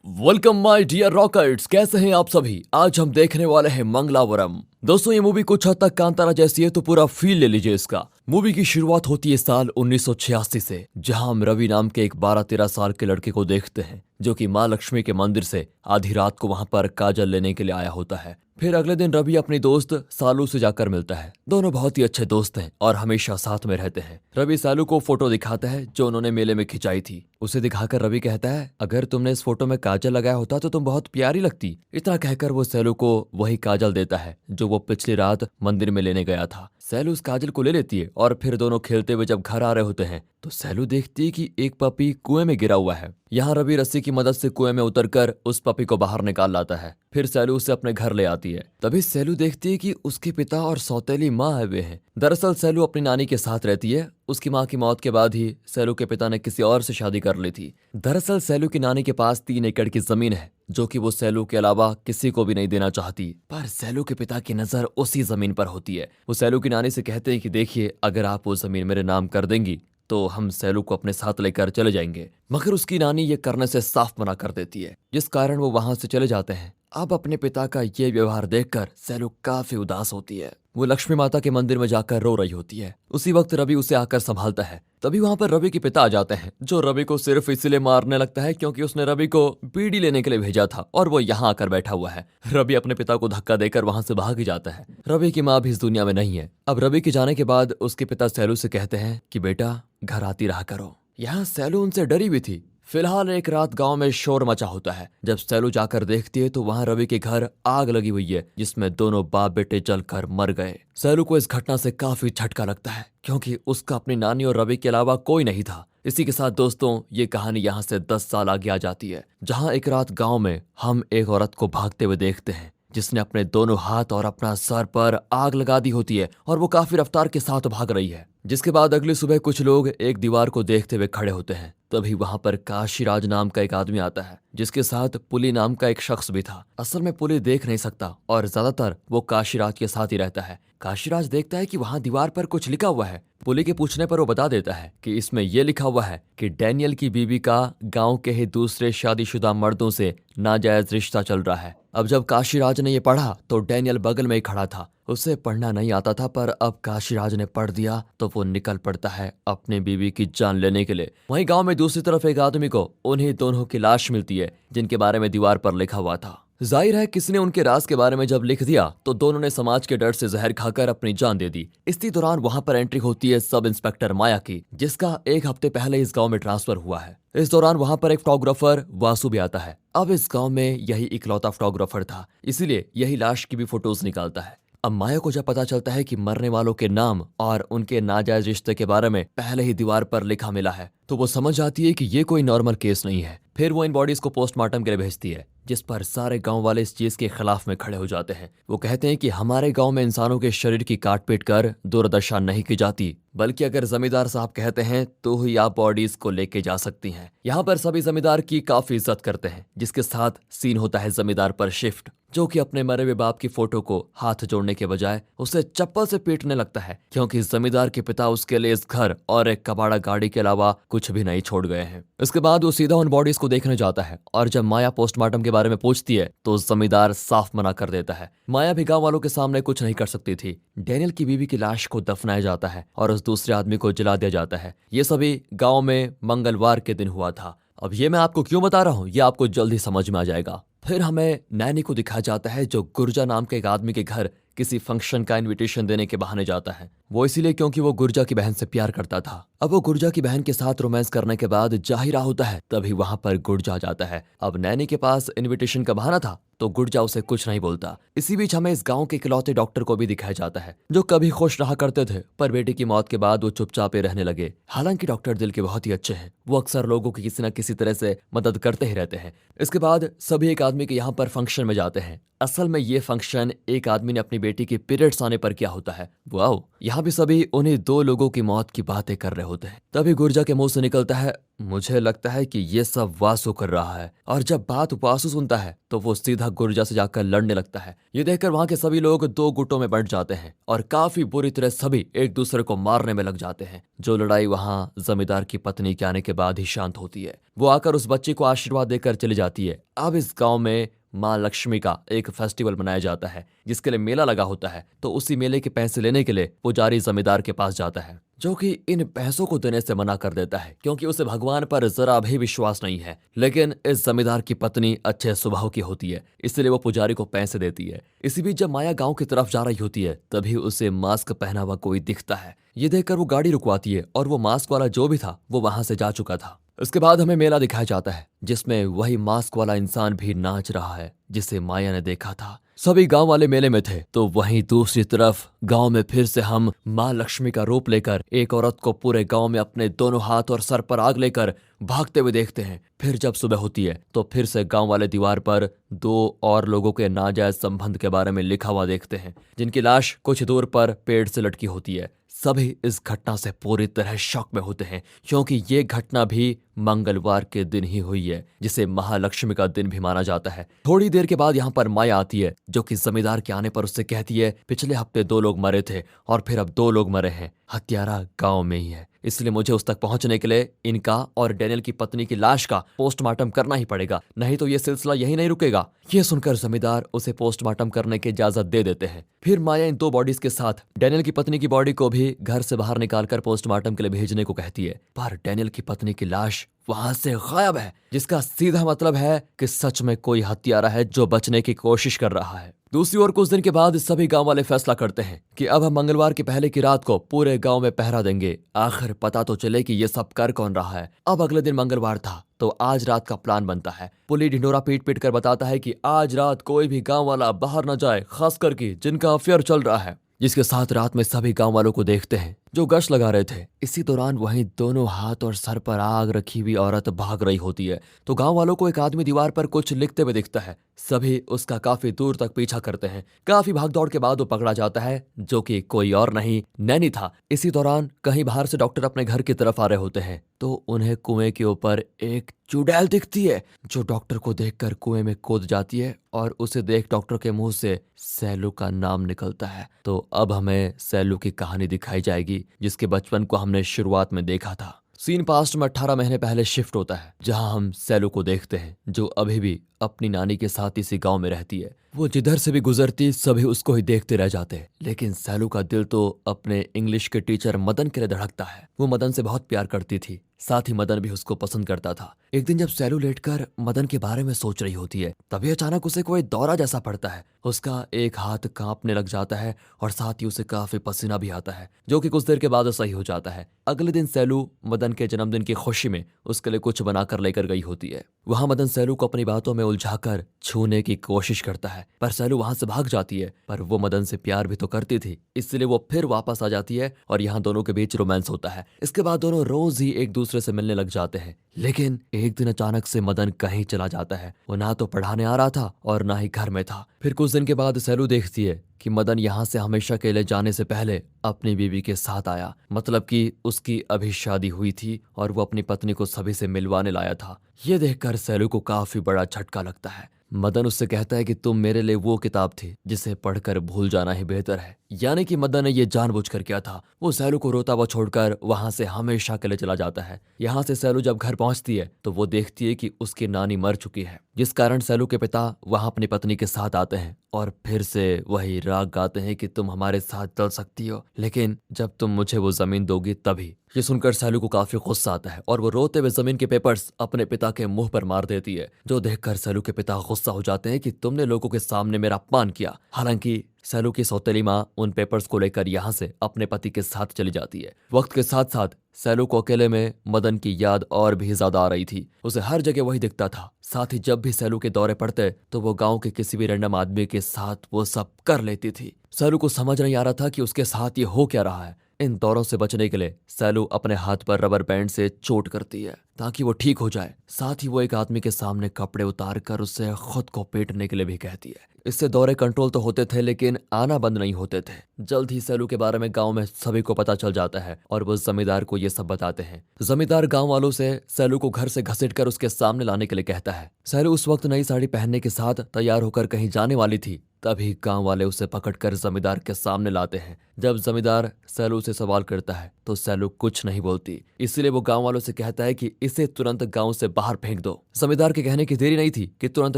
Welcome my dear रॉकर्ट्स, कैसे हैं आप सभी। आज हम देखने वाले हैं मंगलावरम। दोस्तों ये मूवी कुछ हद तक कांतारा जैसी है, तो पूरा फील ले लीजिए इसका। मूवी की शुरुआत होती है साल 1986 से, जहां हम रवि नाम के एक 12-13 साल के लड़के को देखते हैं जो कि माँ लक्ष्मी के मंदिर से आधी रात को वहां पर काजल लेने के लिए आया होता है। फिर अगले दिन रवि अपनी दोस्त सालू से जाकर मिलता है। दोनों बहुत ही अच्छे दोस्त हैं और हमेशा साथ में रहते हैं। रवि सालू को फोटो दिखाता है जो उन्होंने मेले में खिंचाई थी। उसे दिखाकर रवि कहता है, अगर तुमने इस फोटो में काजल लगाया होता तो तुम बहुत प्यारी लगती। इतना कहकर वो सैलू को वही काजल देता है जो वो पिछली रात मंदिर में लेने गया था। सैलू उस काजल को ले लेती है और फिर दोनों खेलते हुए जब घर आ रहे होते हैं तो सैलू देखती है कि एक पपी कुएं में गिरा हुआ है। यहाँ रवि रस्सी की मदद से कुएं में उतरकर उस पपी को बाहर निकाल लाता है। फिर सैलू उसे अपने घर ले आती है। तभी सैलू देखती है कि उसके पिता और सौतेली माँ आए हुए हैं। दरअसल सैलू अपनी नानी के साथ रहती है। उसकी माँ की मौत के बाद ही सैलू के पिता ने किसी और से शादी कर ली थी। दरअसल सैलू की नानी के पास 3 एकड़ की जमीन है जो कि वो सैलू के अलावा किसी को भी नहीं देना चाहती। पर सैलू के पिता की नजर उसी जमीन पर होती है। वो सैलू की नानी से कहते हैं कि देखिए, अगर आप वो जमीन मेरे नाम कर देंगी तो हम सैलू को अपने साथ लेकर चले जाएंगे। मगर उसकी नानी ये करने से साफ मना कर देती है, जिस कारण वो वहां से चले जाते हैं। अब अपने पिता का ये व्यवहार देखकर सैलू काफी उदास होती है। वो लक्ष्मी माता के मंदिर में जाकर रो रही होती है। उसी वक्त रवि उसे आकर संभालता है। तभी वहां पर रवि के पिता आ जाते हैं, जो रवि को सिर्फ इसलिए मारने लगता है क्योंकि उसने रवि को बीड़ी लेने के लिए भेजा था और वो यहाँ आकर बैठा हुआ है। रवि अपने पिता को धक्का देकर वहां से भाग ही जाता है। रवि की माँ भी इस दुनिया में नहीं है। अब रवि के जाने के बाद उसके पिता सैलू से कहते हैं कि बेटा घर आती रहा करो। यहाँ सैलू उनसे डरी हुई थी। फिलहाल एक रात गांव में शोर मचा होता है। जब सैलू जाकर देखती है तो वहां रवि के घर आग लगी हुई है, जिसमें दोनों बाप बेटे जलकर मर गए। सैलू को इस घटना से काफी झटका लगता है क्योंकि उसका अपनी नानी और रवि के अलावा कोई नहीं था। इसी के साथ दोस्तों ये कहानी यहाँ से 10 साल आगे आ जाती है, जहाँ एक रात गाँव में हम एक औरत को भागते हुए देखते हैं जिसने अपने दोनों हाथ और अपना सर पर आग लगा दी होती है और वो काफी रफ्तार के साथ भाग रही है। जिसके बाद अगली सुबह कुछ लोग एक दीवार को देखते हुए खड़े होते हैं। तभी वहां पर काशीराज नाम का एक आदमी आता है, जिसके साथ पुली नाम का एक शख्स भी था। असल में पुली देख नहीं सकता और ज्यादातर वो काशीराज के साथ ही रहता है। काशीराज देखता है कि वहां दीवार पर कुछ लिखा हुआ है। पुली के पूछने पर वो बता देता है कि इसमें यह लिखा हुआ है कि डैनियल की बीवी का गांव के ही दूसरे शादीशुदा मर्दों से नाजायज रिश्ता चल रहा है। अब जब काशीराज ने ये पढ़ा तो डैनियल बगल में ही खड़ा था। उसे पढ़ना नहीं आता था, पर अब काशीराज ने पढ़ दिया तो वो निकल पड़ता है अपनी बीवी की जान लेने के लिए। वहीं गांव में दूसरी तरफ एक आदमी को उन्हीं दोनों की लाश मिलती है जिनके बारे में दीवार पर लिखा हुआ था। जाहिर है किसी ने उनके राज के बारे में जब लिख दिया तो दोनों ने समाज के डर से जहर खाकर अपनी जान दे दी। इसी दौरान वहां पर एंट्री होती है सब इंस्पेक्टर माया की, जिसका 1 हफ्ते पहले इस गांव में ट्रांसफर हुआ है। इस दौरान वहां पर एक फोटोग्राफर वासु भी आता है। अब इस गांव में यही इकलौता फोटोग्राफर था, इसीलिए यही लाश की भी फोटोज निकालता है। अब माया को जब पता चलता है कि मरने वालों के नाम और उनके नाजायज रिश्ते के बारे में पहले ही दीवार पर लिखा मिला है, तो वो समझ जाती है कि ये कोई नॉर्मल केस नहीं है। फिर वो इन बॉडीज को पोस्टमार्टम के लिए भेजती है, जिस पर सारे गांव वाले इस चीज के खिलाफ में खड़े हो जाते हैं। वो कहते हैं कि हमारे गांव में इंसानों के शरीर की काट पीट कर दुर्दशा नहीं की जाती, बल्कि अगर जमींदार साहब कहते हैं तो ही आप बॉडीज को लेके जा सकती हैं। यहाँ पर सभी जमींदार की काफी इज्जत करते हैं, जिसके साथ सीन होता है जमींदार पर शिफ्ट, जो कि अपने मरे हुए बाप की फोटो को हाथ जोड़ने के बजाय उसे चप्पल से पीटने लगता है, क्योंकि जमींदार के पिता उसके लिए इस घर और एक कबाड़ा गाड़ी के अलावा कुछ भी नहीं छोड़ गए हैं। इसके बाद वो सीधा उन बॉडीज को देखने जाता है और जब माया पोस्टमार्टम के बारे में पूछती है तो जमींदार साफ मना कर देता है। माया भी गांव वालों के सामने कुछ नहीं कर सकती थी। डैनियल की बीवी की लाश को दफनाया जाता है और उस दूसरे आदमी को जला दिया जाता है। ये सभी गांव में मंगलवार के दिन हुआ था। अब ये मैं आपको क्यों बता रहा हूँ, ये आपको जल्दी समझ में आ जाएगा। फिर हमें नैनी को दिखाया जाता है, जो गुर्जा नाम के एक आदमी के घर किसी फंक्शन का इनविटेशन देने के बहाने जाता है। वो इसीलिए क्योंकि वो गुर्जा की बहन से प्यार करता था। अब वो गुर्जा की बहन के साथ रोमांस करने के बाद जा ही रहा होता है, तभी वहां पर गुर्जा आ जाता है। अब नैनी के पास इनविटेशन का बहाना था तो गुर्जा उसे कुछ नहीं बोलता। इसी बीच हमें इस गांव के इकलौते डॉक्टर को भी दिखाया जाता है, जो कभी खुश रहा करते थे, पर बेटी की मौत के बाद वो चुपचाप ही रहने लगे। हालांकि डॉक्टर दिल के बहुत ही अच्छे हैं, वो अक्सर लोगों की किसी न किसी तरह से मदद करते ही रहते हैं। इसके बाद सभी एक आदमी के यहाँ पर फंक्शन में जाते हैं। असल में ये फंक्शन एक आदमी ने अपनी बेटी के पीरियड्स आने पर क्या होता है। वाओ, यहाँ भी सभी उन्हीं दो लोगों की मौत की बातें कर रहे होते हैं। तभी गुर्जा के मुंह से निकलता है, मुझे लगता है कि ये सब वासु कर रहा है। और जब बात वासु सुनता है तो वो सीधा गुर्जा से जाकर लड़ने लगता है। ये देखकर वहां के सभी लोग दो गुटों में बंट जाते हैं और काफी बुरी तरह सभी एक दूसरे को मारने में लग जाते हैं। जो लड़ाई वहां जमींदार की पत्नी के आने के बाद ही शांत होती है। वो आकर उस बच्चे को आशीर्वाद देकर चली जाती है। अब इस गांव में माँ लक्ष्मी का एक फेस्टिवल मनाया जाता है जिसके लिए मेला लगा होता है। तो उसी मेले के पैसे लेने के लिए पुजारी जमींदार के पास जाता है, जो कि इन पैसों को देने से मना कर देता है क्योंकि उसे भगवान पर जरा भी विश्वास नहीं है। लेकिन इस जमींदार की पत्नी अच्छे स्वभाव की होती है, इसलिए वो पुजारी को पैसे देती है। इसी बीच जब माया गांव की तरफ जा रही होती है तभी उसे मास्क पहना हुआ कोई दिखता है। ये देखकर वो गाड़ी रुकवाती है और वो मास्क वाला जो भी था वो वहां से जा चुका था। उसके बाद हमें मेला दिखाया जाता है जिसमें वही मास्क वाला इंसान भी नाच रहा है जिसे माया ने देखा था। सभी गांव वाले मेले में थे तो वहीं दूसरी तरफ गांव में फिर से हम माँ लक्ष्मी का रूप लेकर एक औरत को पूरे गांव में अपने दोनों हाथ और सर पर आग लेकर भागते हुए देखते हैं। फिर जब सुबह होती है तो फिर से गांव वाले दीवार पर दो और लोगों के नाजायज संबंध के बारे में लिखा हुआ देखते हैं, जिनकी लाश कुछ दूर पर पेड़ से लटकी होती है। सभी इस घटना से पूरी तरह शॉक में होते हैं क्योंकि ये घटना भी मंगलवार के दिन ही हुई है जिसे महालक्ष्मी का दिन भी माना जाता है। थोड़ी देर के बाद यहाँ पर माया आती है जो कि जमींदार के आने पर उससे कहती है, पिछले हफ्ते 2 लोग मरे थे और फिर अब 2 लोग मरे हैं। हत्यारा गांव में ही है, इसलिए मुझे उस तक पहुंचने के लिए इनका और डैनियल की पत्नी की लाश का पोस्टमार्टम करना ही पड़ेगा, नहीं तो ये सिलसिला यही नहीं रुकेगा। ये सुनकर जमींदार उसे पोस्टमार्टम करने की इजाजत दे देते हैं। फिर माया इन 2 बॉडीज के साथ डैनियल की पत्नी की बॉडी को भी घर से बाहर निकालकर पोस्टमार्टम के लिए भेजने को कहती है, पर डैनियल की पत्नी की लाश वहां से गायब है, जिसका सीधा मतलब है कि सच में कोई हत्यारा है जो बचने की कोशिश कर रहा है। दूसरी ओर कुछ दिन के बाद सभी गांव वाले फैसला करते हैं कि अब हम मंगलवार की पहले की रात को पूरे गांव में पहरा देंगे, आखिर पता तो चले कि ये सब कर कौन रहा है। अब अगले दिन मंगलवार था तो आज रात का प्लान बनता है। पुली ढिंडोरा पीट पीट कर बताता है कि आज रात कोई भी गांव वाला बाहर न जाए, खास करके जिनका अफेयर चल रहा है। जिसके साथ रात में सभी गांव वालों को देखते हैं जो गश्त लगा रहे थे। इसी दौरान वहीं दोनों हाथ और सर पर आग रखी हुई औरत भाग रही होती है तो गांव वालों को एक आदमी दीवार पर कुछ लिखते हुए दिखता है। सभी उसका काफी दूर तक पीछा करते हैं। काफी भागदौड़ के बाद वो पकड़ा जाता है जो कि कोई और नहीं नैनी था। इसी दौरान कहीं बाहर से डॉक्टर अपने घर की तरफ आ रहे होते हैं तो उन्हें कुएं के ऊपर एक चुड़ैल दिखती है जो डॉक्टर को देखकर कुएं में कूद जाती है और उसे देख डॉक्टर के मुंह से सैलू का नाम निकलता है। तो अब हमें सैलू की कहानी दिखाई जाएगी जिसके बचपन को हमने शुरुआत में देखा था। सीन पास्ट में 18 महीने पहले शिफ्ट होता है जहां हम सैलू को देखते हैं जो अभी भी अपनी नानी के साथ इसी गांव में रहती है। वो जिधर से भी गुजरती सभी उसको ही देखते रह जाते। लेकिन सैलू का दिल तो अपने इंग्लिश के टीचर मदन के लिए धड़कता है। वो मदन से बहुत प्यार करती थी, साथ ही मदन भी उसको पसंद करता था। एक दिन जब सैलू लेटकर मदन के बारे में सोच रही होती है तभी अचानक उसे कोई दौरा जैसा पड़ता है। उसका एक हाथ कांपने लग जाता है और साथ ही उसे काफी पसीना भी आता है जो कि कुछ देर के बाद सही हो जाता है। अगले दिन सैलू मदन के जन्मदिन की खुशी में उसके लिए कुछ बनाकर लेकर गई होती है। वहां मदन सैलू को अपनी बातों में उलझाकर छूने की कोशिश करता है पर सैलू वहां से भाग जाती है। पर वो मदन से प्यार भी तो करती थी, इसलिए वो फिर वापस आ जाती है और यहाँ दोनों के बीच रोमांस होता है। इसके बाद दोनों रोज ही एक दूसरे से मिलने लग जाते हैं। लेकिन एक दिन अचानक से मदन कहीं चला जाता है। वो ना तो पढ़ाने आ रहा था और ना ही घर में था। फिर कुछ दिन के बाद सैलू देखती है कि मदन यहाँ से हमेशा के लिए जाने से पहले अपनी बीवी के साथ आया, मतलब कि उसकी अभी शादी हुई थी और वो अपनी पत्नी को सभी से मिलवाने लाया था। ये देखकर सैलू को काफी बड़ा झटका लगता है। मदन उससे कहता है कि तुम मेरे लिए वो किताब थी जिसे पढ़कर भूल जाना ही बेहतर है। यानी कि मदन ने ये जानबूझकर किया था। वो सैलू को रोता हुआ छोड़कर वहां से हमेशा के लिए चला जाता है। यहाँ से सैलू जब घर पहुंचती है तो वो देखती है कि उसकी नानी मर चुकी है, जिस कारण सैलू के पिता वहां अपनी पत्नी के साथ आते हैं और फिर से वही राग गाते हैं कि तुम हमारे साथ चल सकती हो लेकिन जब तुम मुझे वो जमीन दोगी तभी। ये सुनकर सैलू को काफी गुस्सा आता है और वो रोते हुए जमीन के पेपर्स अपने पिता के मुंह पर मार देती है, जो देखकर सैलू के पिता गुस्सा हो जाते हैं कि तुमने लोगों के सामने मेरा अपमान किया। हालांकि सैलू की सौतेली माँ उन पेपर्स को लेकर यहाँ से अपने पति के साथ चली जाती है। वक्त के साथ साथ सैलू को अकेले में मदन की याद और भी ज्यादा आ रही थी। उसे हर जगह वही दिखता था। साथ ही जब भी सैलू के दौरे पड़ते तो वो गांव के किसी भी रैंडम आदमी के साथ वो सब कर लेती थी। सैलू को समझ नहीं आ रहा था कि उसके साथ ये हो क्या रहा है। इन दौरों से बचने के लिए सैलू अपने हाथ पर रबर बैंड से चोट करती है ताकि वो ठीक हो जाए। साथ ही वो एक आदमी के सामने कपड़े उतार कर उससे खुद को पीटने के लिए भी कहती है। इससे दौरे कंट्रोल तो होते थे लेकिन आना बंद नहीं होते थे। जल्द ही सैलू के बारे में गांव में सभी को पता चल जाता है और वो जमींदार को ये सब बताते हैं। जमींदार गांव वालों से सैलू को घर से घसीटकर उसके सामने लाने के लिए कहता है। सैलू उस वक्त नई साड़ी पहनने के साथ तैयार होकर कहीं जाने वाली थी, तभी गांव वाले उसे पकड़कर जमींदार के सामने लाते हैं। जब जमींदार सैलू से सवाल करता है तो सैलू कुछ नहीं बोलती, इसीलिए वो गांव वालों से कहता है कि इसे तुरंत गांव से बाहर फेंक दो। जमींदार के कहने की देरी नहीं थी कि तुरंत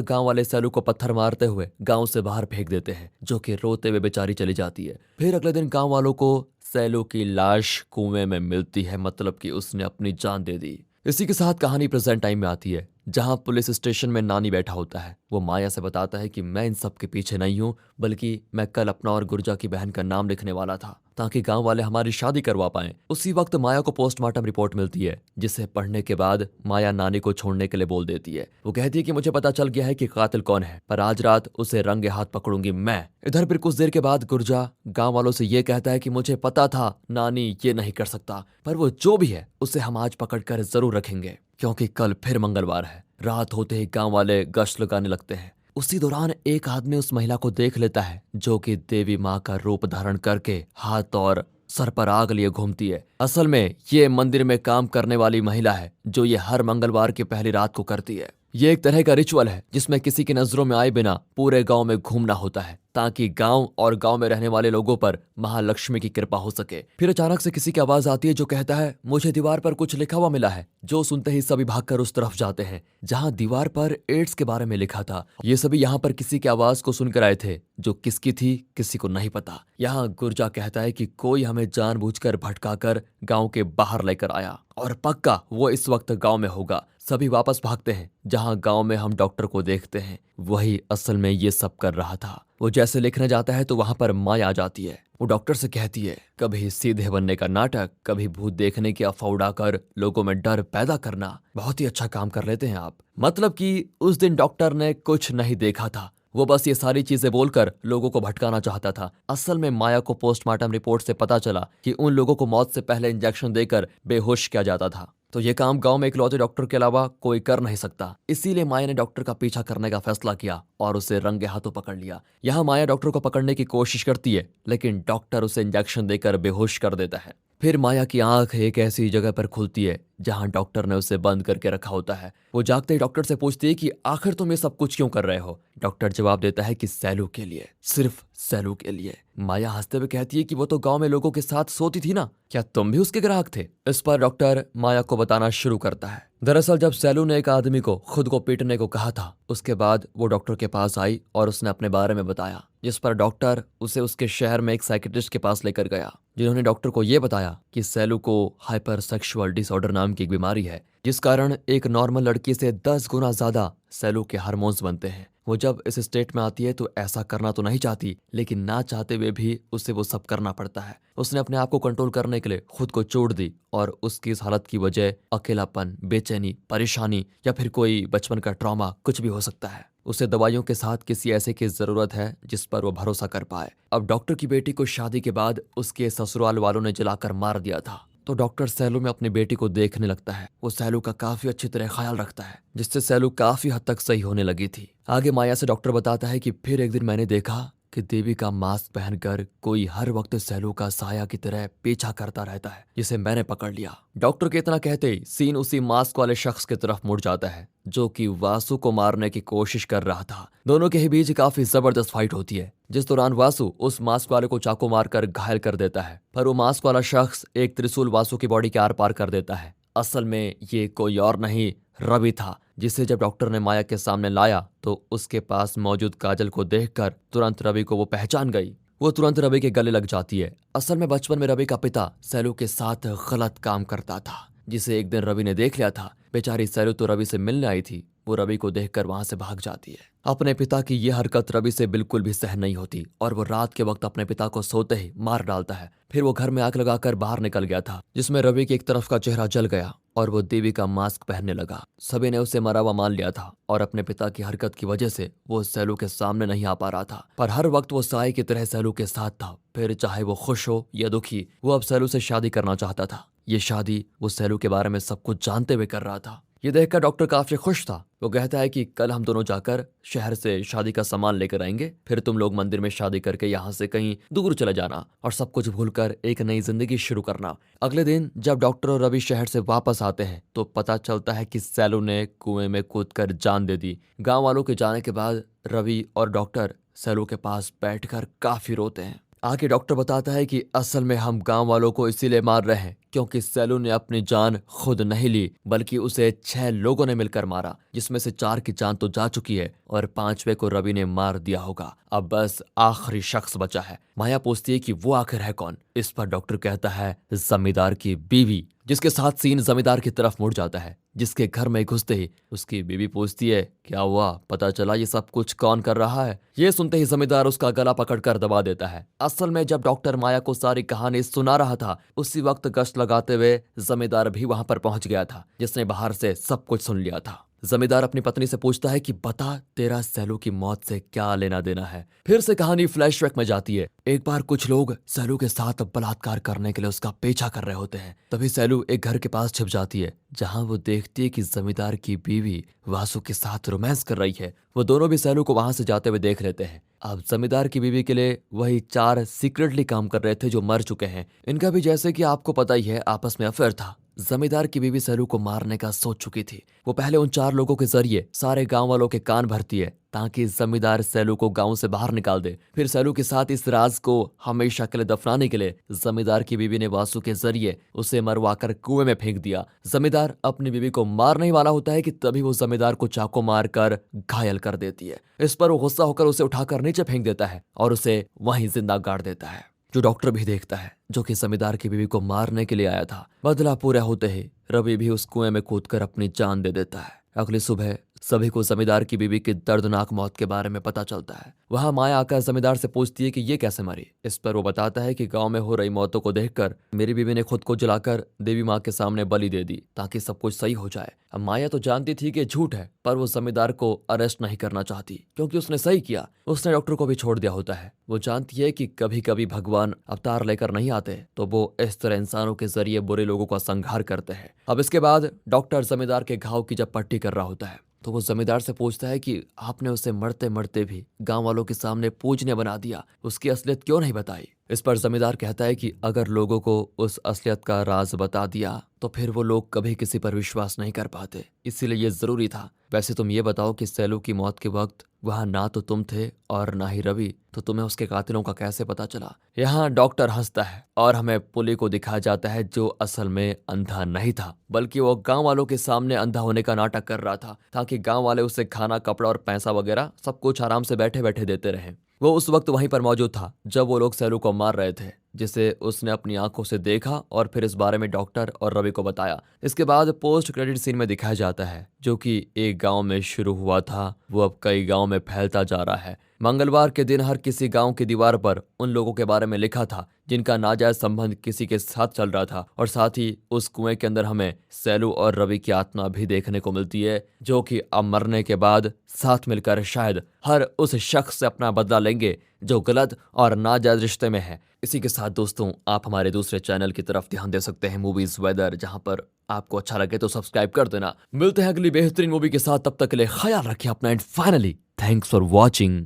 गांव वाले सैलू को पत्थर मारते हुए गांव से बाहर फेंक देते हैं, जो कि रोते हुए बेचारी चली जाती है। फिर अगले दिन गांव वालों को सैलू की लाश कुएं में मिलती है, मतलब कि उसने अपनी जान दे दी। इसी के साथ कहानी प्रेजेंट टाइम में आती है, जहां पुलिस स्टेशन में नानी बैठा होता है। वो माया से बताता है कि मैं इन सब के पीछे नहीं हूं, बल्कि मैं कल अपना और गुर्जा की बहन का नाम लिखने वाला था ताकि गांव वाले हमारी शादी करवा पाएं। उसी वक्त माया को पोस्टमार्टम रिपोर्ट मिलती है, जिसे पढ़ने के बाद माया नानी को छोड़ने के लिए बोल देती है। वो कहती है कि मुझे पता चल गया है कि कातिल कौन है, पर आज रात उसे रंगे हाथ पकड़ूंगी मैं। इधर फिर कुछ देर के बाद गुर्जा गांव वालों से ये कहता है कि मुझे पता था नानी ये नहीं कर सकता, पर वो जो भी है उसे हम आज पकड़कर जरूर रखेंगे, क्योंकि कल फिर मंगलवार है। रात होते ही गांव वाले गश्त लगाने लगते हैं। उसी दौरान एक आदमी उस महिला को देख लेता है, जो कि देवी माँ का रूप धारण करके हाथ और सर पर आग लिए घूमती है। असल में ये मंदिर में काम करने वाली महिला है, जो ये हर मंगलवार की पहली रात को करती है। ये एक तरह का रिचुअल है जिसमें किसी की नजरों में आए बिना पूरे गांव में घूमना होता है, ताकि गांव और गांव में रहने वाले लोगों पर महालक्ष्मी की कृपा हो सके। फिर अचानक से किसी की आवाज आती है जो कहता है, मुझे दीवार पर कुछ लिखा हुआ मिला है। जो सुनते ही सभी भागकर उस तरफ जाते हैं जहां दीवार पर एड्स के बारे में लिखा था। ये सभी यहाँ पर किसी की आवाज को सुनकर आए थे, जो किसकी थी किसी को नहीं पता। यहाँ गुर्जा कहता है कि कोई हमें जानबूझकर भटकाकर गांव के बाहर लेकर आया और पक्का वो इस वक्त गांव में होगा। सभी वापस भागते हैं, जहां गांव में हम डॉक्टर को देखते हैं, वही असल में ये सब कर रहा था। वो जैसे लिखने जाता है तो वहां पर माया आ जाती है। वो डॉक्टर से कहती है, कभी सीधे बनने का नाटक, कभी भूत देखने की अफवाह उड़ाकर लोगों में डर पैदा करना, बहुत ही अच्छा काम कर लेते हैं आप। मतलब कि उस दिन डॉक्टर ने कुछ नहीं देखा था, वो बस ये सारी चीजें बोलकर लोगों को भटकाना चाहता था। असल में माया को पोस्टमार्टम रिपोर्ट से पता चला कि उन लोगों को मौत से पहले इंजेक्शन देकर बेहोश किया जाता था, तो ये काम गांव में इकलौते डॉक्टर के अलावा कोई कर नहीं सकता। इसीलिए माया ने डॉक्टर का पीछा करने का फैसला किया और उसे रंगे हाथों पकड़ लिया। यहाँ माया डॉक्टर को पकड़ने की कोशिश करती है, लेकिन डॉक्टर उसे इंजेक्शन देकर बेहोश कर देता है। फिर माया की आंख एक ऐसी जगह पर खुलती है जहां डॉक्टर ने उसे बंद करके रखा होता है। वो जागते ही डॉक्टर से पूछती है कि आखिर तुम ये सब कुछ क्यों कर रहे हो। डॉक्टर जवाब देता है कि सैलू के लिए, सिर्फ सैलू के लिए। माया हंसते हुए कहती है कि वो तो गांव में लोगों के साथ सोती थी ना, क्या तुम भी उसके ग्राहक थे। इस पर डॉक्टर माया को बताना शुरू करता है। दरअसल जब सैलू ने एक आदमी को खुद को पीटने को कहा था, उसके बाद वो डॉक्टर के पास आई और उसने अपने बारे में बताया, जिस पर डॉक्टर उसे उसके शहर में एक साइकियाट्रिस्ट के पास लेकर गया, जिन्होंने डॉक्टर को यह बताया कि सैलू को हाइपर सेक्सुअल डिसऑर्डर नाम की एक बीमारी है, जिस कारण एक नॉर्मल लड़की से 10 गुना ज्यादा सैलू के हार्मोन्स बनते हैं। वो जब इस स्टेट में आती है तो ऐसा करना तो नहीं चाहती, लेकिन ना चाहते हुए भी उसे वो सब करना पड़ता है। उसने अपने आप को कंट्रोल करने के लिए खुद को चोट दी और उसकी इस हालत की वजह अकेलापन, बेचैनी, परेशानी या फिर कोई बचपन का ट्रॉमा कुछ भी हो सकता है। उसे दवाइयों के साथ किसी ऐसे की जरूरत है जिस पर वो भरोसा कर पाए। अब डॉक्टर की बेटी को शादी के बाद उसके ससुराल वालों ने जलाकर मार दिया था, तो डॉक्टर सैलू में अपनी बेटी को देखने लगता है। वो सैलू का काफी अच्छी तरह ख्याल रखता है, जिससे सैलू काफी हद तक सही होने लगी थी। आगे माया से डॉक्टर बताता है कि फिर एक दिन मैंने देखा कि देवी का मास्क पहनकर कोई हर वक्त सैलू का साया की तरह पीछा करता रहता है, जिसे मैंने पकड़ लिया। डॉक्टर के इतना कहते ही सीन उसी मास्क वाले शख्स की तरफ मुड़ जाता है, जो कि वासु को मारने की कोशिश कर रहा था। दोनों के ही बीच काफी जबरदस्त फाइट होती है, जिस दौरान वासु उस मास्क वाले को चाकू मारकर घायल कर देता है, पर वो मास्क वाला शख्स एक त्रिशूल वासु की बॉडी के आर पार कर देता है। असल में ये कोई और नहीं, रवि था, जिसे जब डॉक्टर ने माया के सामने लाया तो उसके पास मौजूद काजल को देखकर तुरंत रवि को वो पहचान गई। वो तुरंत रवि के गले लग जाती है। असल में बचपन में रवि का पिता सैलू के साथ गलत काम करता था, जिसे एक दिन रवि ने देख लिया था। बेचारी सैलू तो रवि से मिलने आई थी, वो रवि को देखकर वहां से भाग जाती है। अपने पिता की ये हरकत रवि से बिल्कुल भी सहन नहीं होती और वो रात के वक्त अपने पिता को सोते ही मार डालता है। फिर वो घर में आग लगाकर बाहर निकल गया था, जिसमें रवि की एक तरफ का चेहरा जल गया और वो देवी का मास्क पहनने लगा। सभी ने उसे मरा हुआ मान लिया था और अपने पिता की हरकत की वजह से वो सैलू के सामने नहीं आ पा रहा था, पर हर वक्त वो साई की तरह सैलू के साथ था। फिर चाहे वो खुश हो या दुखी, वो अब सैलू से शादी करना चाहता था। ये शादी वो सैलू के बारे में सब कुछ जानते हुए कर रहा था। ये देखकर डॉक्टर काफी खुश था। वो कहता है कि कल हम दोनों जाकर शहर से शादी का सामान लेकर आएंगे, फिर तुम लोग मंदिर में शादी करके यहाँ से कहीं दूर चले जाना और सब कुछ भूलकर एक नई जिंदगी शुरू करना। अगले दिन जब डॉक्टर और रवि शहर से वापस आते हैं तो पता चलता है कि सैलू ने कुएं में कूदकर जान दे दी। गाँव वालों के जाने के बाद रवि और डॉक्टर सैलू के पास बैठकर काफी रोते हैं। आगे डॉक्टर बताता है कि असल में हम गांव वालों को इसीलिए मार रहे हैं क्योंकि सैलू ने अपनी जान खुद नहीं ली, बल्कि उसे 6 लोगों ने मिलकर मारा, जिसमें से 4 की जान तो जा चुकी है और 5वें को रवि ने मार दिया होगा। अब बस आखिरी शख्स बचा है। माया पूछती है कि वो आखिर है कौन। इस पर डॉक्टर कहता है जमींदार की बीवी, जिसके साथ सीन जमींदार की तरफ मुड़ जाता है। जिसके घर में घुसते ही उसकी बीवी पूछती है क्या हुआ, पता चला ये सब कुछ कौन कर रहा है। ये सुनते ही जमींदार उसका गला पकड़कर दबा देता है। असल में जब डॉक्टर माया को सारी कहानी सुना रहा था, उसी वक्त गश्त लगाते हुए जमींदार भी वहां पर पहुंच गया था, जिसने बाहर से सब कुछ सुन लिया था। जमींदार अपनी पत्नी से पूछता है कि बता तेरा सैलू की मौत से क्या लेना देना है। फिर से कहानी फ्लैशबैक में जाती है। एक बार कुछ लोग सैलू के साथ बलात्कार करने के लिए उसका पीछा कर रहे होते हैं। तभी सैलू एक घर के पास छिप जाती है, जहां वो देखती है कि जमींदार की बीवी वासु के साथ रोमांस कर रही है। वो दोनों भी सैलू को वहां से जाते हुए देख लेते हैं। अब जमींदार की बीवी के लिए वही 4 सीक्रेटली काम कर रहे थे जो मर चुके हैं। इनका भी जैसे कि आपको पता ही है आपस में अफेयर था। जमींदार की बीवी सैलू को मारने का सोच चुकी थी। वो पहले उन 4 लोगों के जरिए सारे गांव वालों के कान भरती है ताकि जमींदार सैलू को गांव से बाहर निकाल दे। फिर सैलू के साथ इस राज को हमेशा के लिए दफनाने के लिए जमींदार की बीवी ने वासु के जरिए उसे मरवाकर कुएं में फेंक दिया। जमींदार अपनी बीवी को मारने ही वाला होता है कि तभी वो जमींदार को चाकू मारकर घायल कर देती है। इस पर वो गुस्सा होकर उसे उठाकर नीचे फेंक देता है और उसे वहीं जिंदा गाड़ देता है। जो डॉक्टर भी देखता है, जो कि जमींदार की बीवी को मारने के लिए आया था। बदला पूरा होते ही रवि भी उस कुएं में कूदकर अपनी जान दे देता है। अगली सुबह सभी को जमींदार की बीवी की दर्दनाक मौत के बारे में पता चलता है। वहां माया आकर जमींदार से पूछती है कि ये कैसे मरी। इस पर वो बताता है कि गांव में हो रही मौतों को देखकर मेरी बीवी ने खुद को जलाकर देवी माँ के सामने बलि दे दी ताकि सब कुछ सही हो जाए। अब माया तो जानती थी कि झूठ है, पर वो जमींदार को अरेस्ट नहीं करना चाहती क्योंकि उसने सही किया। उसने डॉक्टर को भी छोड़ दिया होता है। वो जानती है कि कभी कभी भगवान अवतार लेकर नहीं आते, तो वो इस तरह इंसानों के जरिए बुरे लोगों का संहार करते हैं। अब इसके बाद डॉक्टर जमींदार के घाव की जब पट्टी कर रहा होता है तो वो जमींदार से पूछता है कि आपने उसे मरते मरते भी गांव वालों के सामने पूजनीय बना दिया, उसकी असलियत क्यों नहीं बताई। इस पर जमींदार कहता है कि अगर लोगों को उस असलियत का राज बता दिया तो फिर वो लोग कभी किसी पर विश्वास नहीं कर पाते, इसीलिए ये जरूरी था। वैसे तुम ये बताओ कि सैलू की मौत के वक्त वहां ना तो तुम थे और ना ही रवि, तो तुम्हें उसके कातिलों का कैसे पता चला। यहाँ डॉक्टर हंसता है और हमें पुली को दिखाया जाता है जो असल में अंधा नहीं था, बल्कि वो गांव वालों के सामने अंधा होने का नाटक कर रहा था ताकि गांव वाले उसे खाना, कपड़ा और पैसा वगैरह सब कुछ आराम से बैठे बैठे देते रहे। वो उस वक्त वहीं पर मौजूद था जब वो लोग सैलू को मार रहे थे, जिसे उसने अपनी आंखों से देखा और फिर इस बारे में डॉक्टर और रवि को बताया। इसके बाद पोस्ट क्रेडिट सीन में दिखाया जाता है जो कि एक गांव में शुरू हुआ था वो अब कई गांव में फैलता जा रहा है। मंगलवार के दिन हर किसी गांव की दीवार पर उन लोगों के बारे में लिखा था जिनका नाजायज संबंध किसी के साथ चल रहा था, और साथ ही उस कुएं के अंदर हमें सैलू और रवि की आत्मा भी देखने को मिलती है जो कि अब मरने के बाद साथ मिलकर शायद हर उस शख्स से अपना बदला लेंगे जो गलत और नाजायज रिश्ते में है। इसी के साथ दोस्तों आप हमारे दूसरे चैनल की तरफ ध्यान दे सकते हैं, मूवीज वेदर, जहां पर आपको अच्छा लगे तो सब्सक्राइब कर देना। मिलते हैं अगली बेहतरीन मूवी के साथ, तब तक के लिए ख्याल रखिए अपना and finally thanks for watching.